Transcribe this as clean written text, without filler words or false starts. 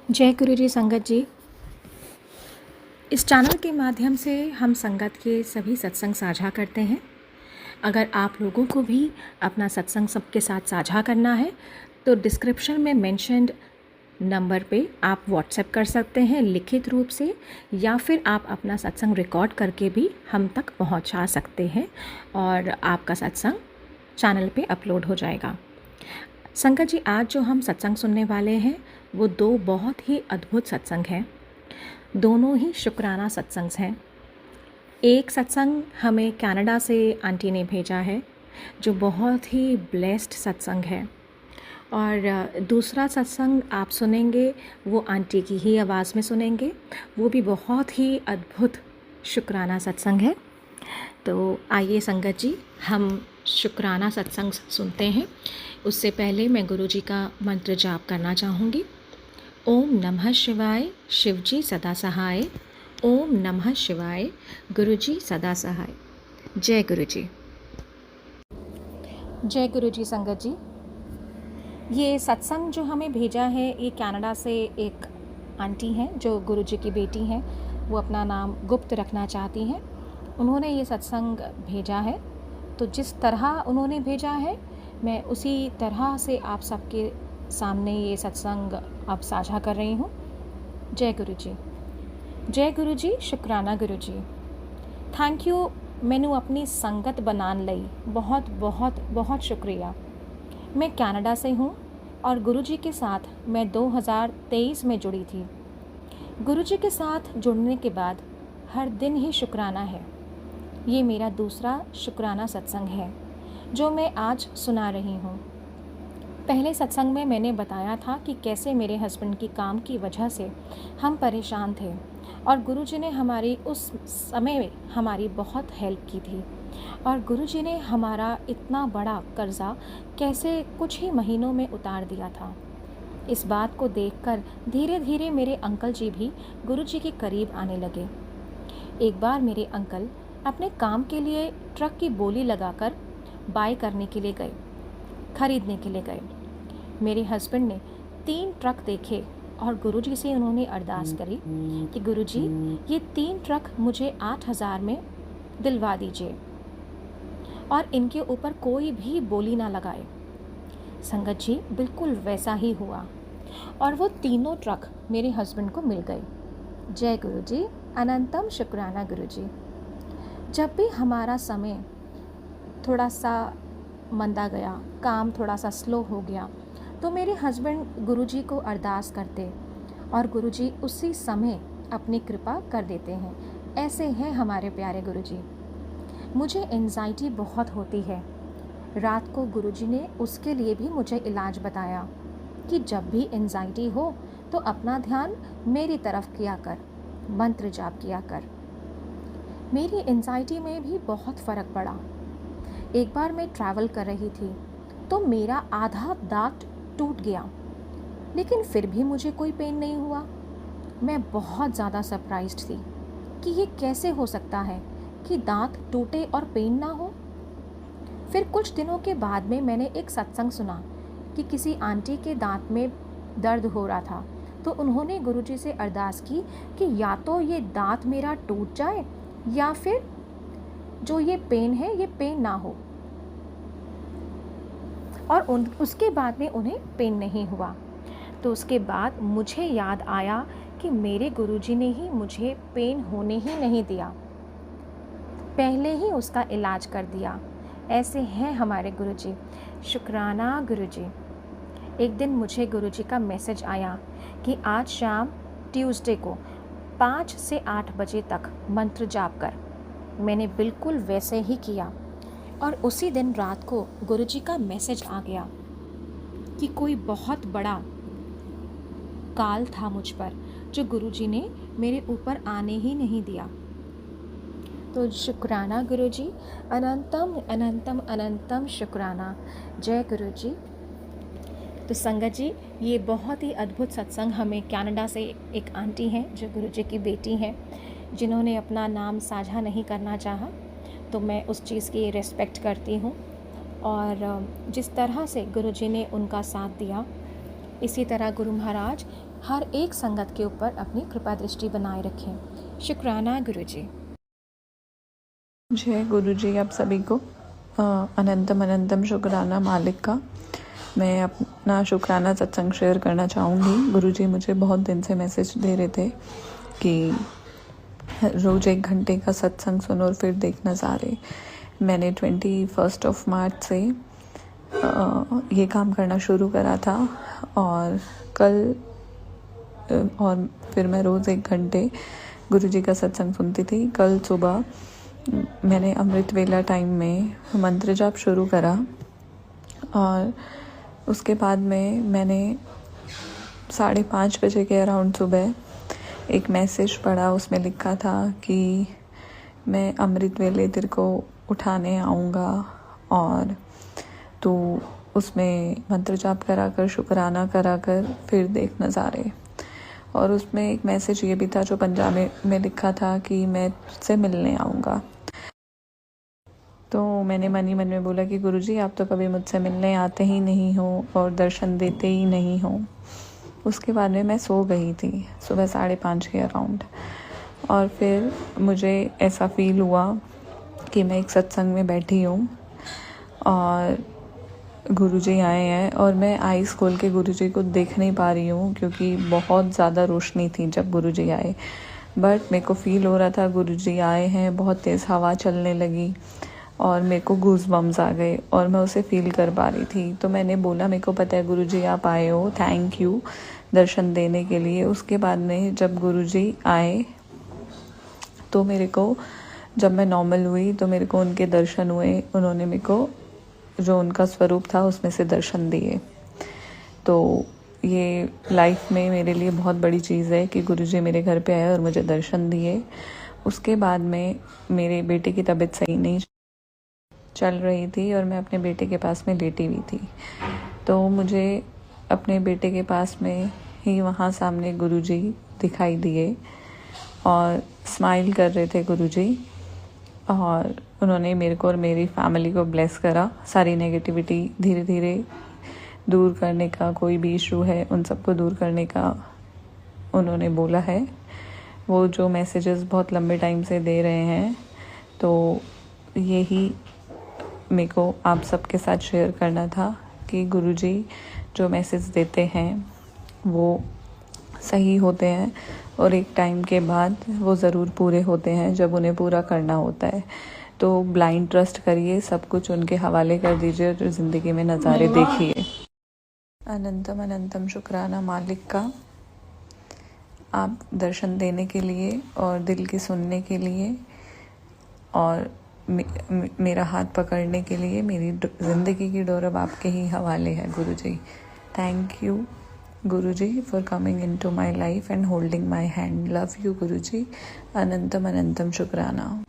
जय गुरु जी संगत जी। इस चैनल के माध्यम से हम संगत के सभी सत्संग साझा करते हैं। अगर आप लोगों को भी अपना सत्संग सबके साथ साझा करना है तो डिस्क्रिप्शन में मेंशन्ड नंबर पे आप व्हाट्सएप कर सकते हैं लिखित रूप से, या फिर आप अपना सत्संग रिकॉर्ड करके भी हम तक पहुंचा सकते हैं और आपका सत्संग चैनल पे अपलोड हो जाएगा। संगत जी, आज जो हम सत्संग सुनने वाले हैं वो दो बहुत ही अद्भुत सत्संग हैं। दोनों ही शुक्राना सत्संग हैं। एक सत्संग हमें कनाडा से आंटी ने भेजा है जो बहुत ही ब्लेस्ड सत्संग है, और दूसरा सत्संग आप सुनेंगे वो आंटी की ही आवाज़ में सुनेंगे, वो भी बहुत ही अद्भुत शुक्राना सत्संग है। तो आइए संगत जी, हम शुक्राना सत्संग सुनते हैं। उससे पहले मैं गुरु जी का मंत्र जाप करना चाहूँगी। ओम नमः शिवाय, शिवजी सदा सहाय। ओम नमः शिवाय, गुरुजी सदा सहाय। जय गुरु जी। जय गुरु जी संगत जी। ये सत्संग जो हमें भेजा है ये कनाडा से एक आंटी हैं जो गुरु जी की बेटी हैं। वो अपना नाम गुप्त रखना चाहती हैं। उन्होंने ये सत्संग भेजा है, तो जिस तरह उन्होंने भेजा है मैं उसी तरह से आप सबके सामने ये सत्संग अब साझा कर रही हूँ। जय गुरु जी। जय गुरु जी। शुक्राना गुरु जी। थैंक यू, मैनू अपनी संगत बनाने लई बहुत बहुत बहुत शुक्रिया। मैं कनाडा से हूँ और गुरु जी के साथ मैं 2023 में जुड़ी थी। गुरु जी के साथ जुड़ने के बाद हर दिन ही शुक्राना है। ये मेरा दूसरा शुक्राना सत्संग है जो मैं आज सुना रही हूँ। पहले सत्संग में मैंने बताया था कि कैसे मेरे हस्बैंड की काम की वजह से हम परेशान थे और गुरुजी ने हमारी उस समय में हमारी बहुत हेल्प की थी, और गुरुजी ने हमारा इतना बड़ा कर्ज़ा कैसे कुछ ही महीनों में उतार दिया था। इस बात को देखकर धीरे धीरे मेरे अंकल जी भी गुरुजी के करीब आने लगे। एक बार मेरे अंकल अपने काम के लिए ट्रक की बोली लगाकर बाय करने के लिए गए, खरीदने के लिए गए। मेरे हस्बैंड ने 3 ट्रक देखे और गुरुजी से उन्होंने अरदास करी कि गुरुजी, ये 3 ट्रक मुझे 8,000 में दिलवा दीजिए और इनके ऊपर कोई भी बोली ना लगाए। संगत जी, बिल्कुल वैसा ही हुआ और वो तीनों ट्रक मेरे हस्बैंड को मिल गए। जय गुरु जी। अनंतम शुक्राना गुरु जी। जब भी हमारा समय थोड़ा सा मंदा गया, काम थोड़ा सा स्लो हो गया, तो मेरे हस्बैंड गुरुजी को अरदास करते और गुरुजी उसी समय अपनी कृपा कर देते हैं। ऐसे हैं हमारे प्यारे गुरुजी। मुझे एंजाइटी बहुत होती है। रात को गुरुजी ने उसके लिए भी मुझे इलाज बताया कि जब भी एंजाइटी हो तो अपना ध्यान मेरी तरफ किया कर, मंत्र जाप किया कर। मेरी एंजाइटी में भी बहुत फ़र्क पड़ा। एक बार मैं ट्रैवल कर रही थी तो मेरा आधा दांत टूट गया, लेकिन फिर भी मुझे कोई पेन नहीं हुआ। मैं बहुत ज़्यादा सरप्राइज्ड थी कि ये कैसे हो सकता है कि दांत टूटे और पेन ना हो। फिर कुछ दिनों के बाद में मैंने एक सत्संग सुना कि किसी आंटी के दांत में दर्द हो रहा था, तो उन्होंने गुरुजी से अरदास की कि या तो ये दांत मेरा टूट जाए या फिर जो ये पेन है ये पेन ना हो, और उसके बाद में उन्हें पेन नहीं हुआ। तो उसके बाद मुझे याद आया कि मेरे गुरुजी ने ही मुझे पेन होने ही नहीं दिया, पहले ही उसका इलाज कर दिया। ऐसे हैं हमारे गुरुजी। शुक्राना गुरुजी। एक दिन मुझे गुरुजी का मैसेज आया कि आज शाम ट्यूसडे को 5 से 8 बजे तक मंत्र जाप कर। मैंने बिल्कुल वैसे ही किया और उसी दिन रात को गुरुजी का मैसेज आ गया कि कोई बहुत बड़ा काल था मुझ पर जो गुरुजी ने मेरे ऊपर आने ही नहीं दिया। तो शुक्राना गुरुजी। अनंतम अनंतम अनंतम शुक्राना। जय गुरुजी। तो संगत जी, ये बहुत ही अद्भुत सत्संग हमें कनाडा से एक आंटी हैं जो गुरुजी की बेटी हैं, जिन्होंने अपना नाम साझा नहीं करना चाहा, तो मैं उस चीज़ की रिस्पेक्ट करती हूँ। और जिस तरह से गुरुजी ने उनका साथ दिया, इसी तरह गुरु महाराज हर एक संगत के ऊपर अपनी कृपा दृष्टि बनाए रखें। शुक्राना गुरुजी। जय गुरुजी आप सभी को। अनंतम अनंतम शुक्राना मालिक का। मैं अपना शुक्राना सत्संग शेयर करना चाहूँगी। गुरुजी मुझे बहुत दिन से मैसेज दे रहे थे कि रोज़ 1 घंटे का सत्संग सुनो और फिर देखना सारे। मैंने 21 मार्च से ये काम करना शुरू करा था और फिर मैं रोज़ 1 घंटे गुरुजी का सत्संग सुनती थी। कल सुबह मैंने अमृत वेला टाइम में मंत्र जाप शुरू करा और उसके बाद में मैंने 5:30 बजे के अराउंड सुबह एक मैसेज पढ़ा। उसमें लिखा था कि मैं अमृत वेले तेरे को उठाने आऊँगा और तो उसमें मंत्र जाप करा कर शुक्राना करा कर फिर देख नज़ारे। और उसमें एक मैसेज ये भी था जो पंजाबी में लिखा था कि मैं तुझसे मिलने आऊँगा। तो मैंने मन ही मन में बोला कि गुरुजी आप तो कभी मुझसे मिलने आते ही नहीं हो और दर्शन देते ही नहीं हो। उसके बाद में मैं सो गई थी सुबह 5:30 के अराउंड और फिर मुझे ऐसा फील हुआ कि मैं एक सत्संग में बैठी हूँ और गुरुजी आए हैं और मैं आईज खोल के गुरुजी को देख नहीं पा रही हूँ क्योंकि बहुत ज़्यादा रोशनी थी जब गुरुजी आए। बट मेरे को फील हो रहा था गुरुजी आए हैं, बहुत तेज़ हवा चलने लगी और मेरे को गूज़ बम्स आ गए और मैं उसे फील कर पा रही थी। तो मैंने बोला मेरे को पता है गुरुजी आप आए हो, थैंक यू दर्शन देने के लिए। उसके बाद में जब गुरुजी आए तो मेरे को जब मैं नॉर्मल हुई तो मेरे को उनके दर्शन हुए। उन्होंने मेरे को जो उनका स्वरूप था उसमें से दर्शन दिए। तो ये लाइफ में मेरे लिए बहुत बड़ी चीज़ है कि गुरुजी मेरे घर पे आए और मुझे दर्शन दिए। उसके बाद में मेरे बेटे की तबीयत सही नहीं चल रही थी और मैं अपने बेटे के पास में लेटी हुई थी। तो मुझे अपने बेटे के पास में ही वहाँ सामने गुरुजी दिखाई दिए और स्माइल कर रहे थे गुरुजी और उन्होंने मेरे को और मेरी फैमिली को ब्लेस करा। सारी नेगेटिविटी धीरे धीरे दूर करने का, कोई भी इशू है उन सबको दूर करने का उन्होंने बोला है। वो जो मैसेजेस बहुत लंबे टाइम से दे रहे हैं तो यही मेरे को आप सबके साथ शेयर करना था कि गुरुजी जो मैसेज देते हैं वो सही होते हैं और एक टाइम के बाद वो ज़रूर पूरे होते हैं जब उन्हें पूरा करना होता है। तो ब्लाइंड ट्रस्ट करिए, सब कुछ उनके हवाले कर दीजिए और ज़िंदगी में नज़ारे देखिए। अनंतम अनंतम शुक्राना मालिक का, आप दर्शन देने के लिए और दिल की सुनने के लिए और मेरा हाथ पकड़ने के लिए। मेरी ज़िंदगी की डोर अब आपके ही हवाले है Guruji. Thank you Guruji for coming into my life and holding my hand. Love you Guruji. अनंतम अनंतम शुक्राना।